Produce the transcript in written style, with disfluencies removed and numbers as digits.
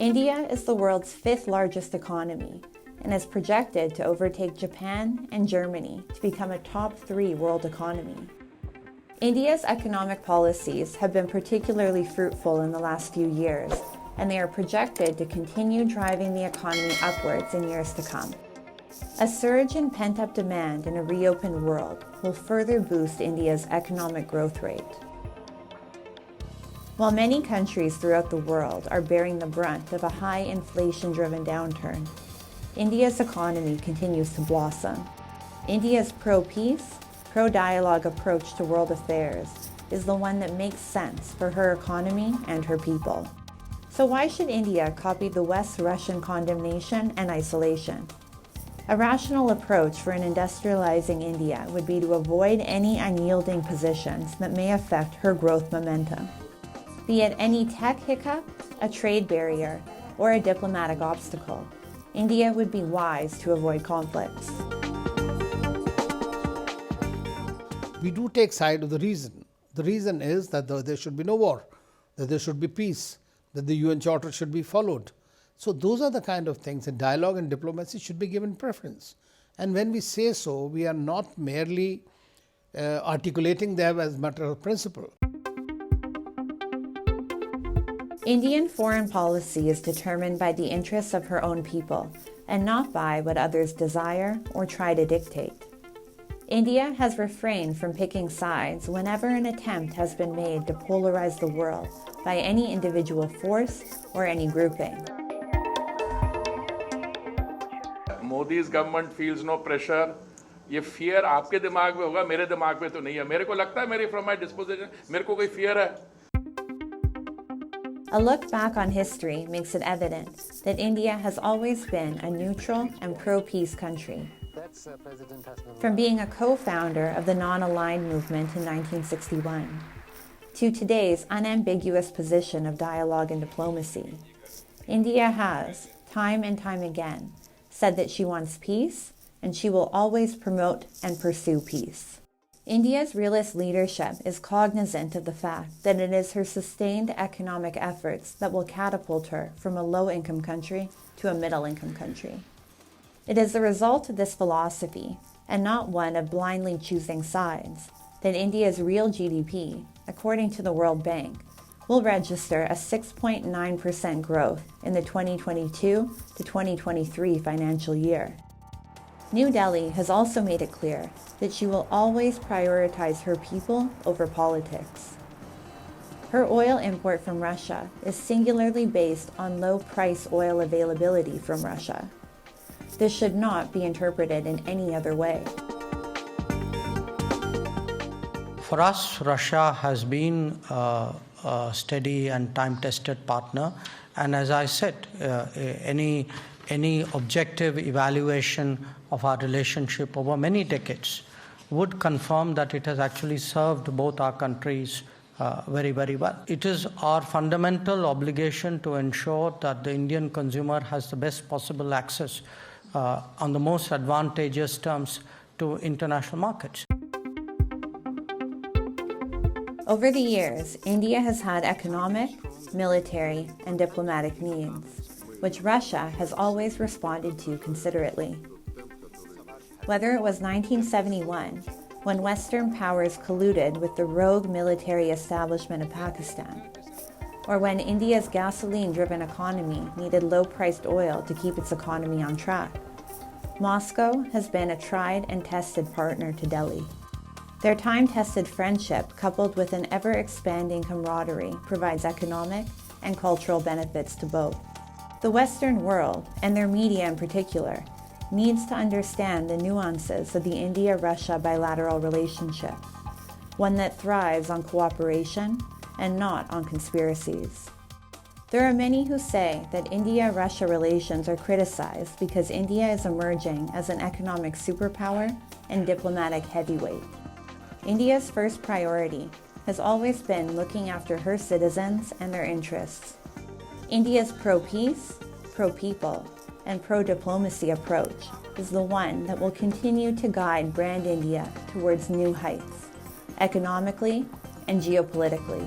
India is the world's fifth largest economy and is projected to overtake Japan and Germany to become a top 3 world economy. India's economic policies have been particularly fruitful in the last few years, and they are projected to continue driving the economy upwards in years to come. A surge in pent-up demand in a reopened world will further boost India's economic growth rate. While many countries throughout the world are bearing the brunt of a high inflation-driven downturn, India's economy continues to blossom. India's pro-peace, pro-dialogue approach to world affairs is the one that makes sense for her economy and her people. So why should India copy the West's Russian condemnation and isolation? A rational approach for an industrializing India would be to avoid any unyielding positions that may affect her growth momentum. Be it any tech hiccup, a trade barrier, or a diplomatic obstacle, India would be wise to avoid conflicts. We do take side of the reason. The reason is that there should be no war, that there should be peace, that the UN Charter should be followed. So those are the kind of things that dialogue and diplomacy should be given preference. And when we say so, we are not merely articulating them as a matter of principle. Indian foreign policy is determined by the interests of her own people and not by what others desire or try to dictate. India has refrained from picking sides whenever an attempt has been made to polarize the world by any individual force or any grouping. Modi's government feels no pressure. ये fear आपके दिमाग में होगा, मेरे दिमाग में तो नहीं है. मेरे को लगता है मेरी from my disposition, मेरे को कोई fear है. A look back on history makes it evident that India has always been a neutral and pro-peace country. From being a co-founder of the non-aligned movement in 1961 to today's unambiguous position of dialogue and diplomacy, India has, time and time again, said that she wants peace and she will always promote and pursue peace. India's realist leadership is cognizant of the fact that it is her sustained economic efforts that will catapult her from a low-income country to a middle-income country. It is the result of this philosophy, and not one of blindly choosing sides, that India's real GDP, according to the World Bank, will register a 6.9% growth in the 2022 to 2023 financial year. New Delhi has also made it clear that she will always prioritize her people over politics. Her oil import from Russia is singularly based on low-price oil availability from Russia. This should not be interpreted in any other way. For us, Russia has been a steady and time-tested partner, and as I said, any objective evaluation of our relationship over many decades would confirm that it has actually served both our countries very, very well. It is our fundamental obligation to ensure that the Indian consumer has the best possible access on the most advantageous terms to international markets. Over the years, India has had economic, military, and diplomatic needs, which Russia has always responded to considerately. Whether it was 1971, when Western powers colluded with the rogue military establishment of Pakistan, or when India's gasoline-driven economy needed low-priced oil to keep its economy on track, Moscow has been a tried and tested partner to Delhi. Their time-tested friendship, coupled with an ever-expanding camaraderie, provides economic and cultural benefits to both. The Western world, and their media in particular, needs to understand the nuances of the India-Russia bilateral relationship, one that thrives on cooperation and not on conspiracies. There are many who say that India-Russia relations are criticized because India is emerging as an economic superpower and diplomatic heavyweight. India's first priority has always been looking after her citizens and their interests. India's pro-peace, pro-people, and pro-diplomacy approach is the one that will continue to guide Brand India towards new heights, economically and geopolitically.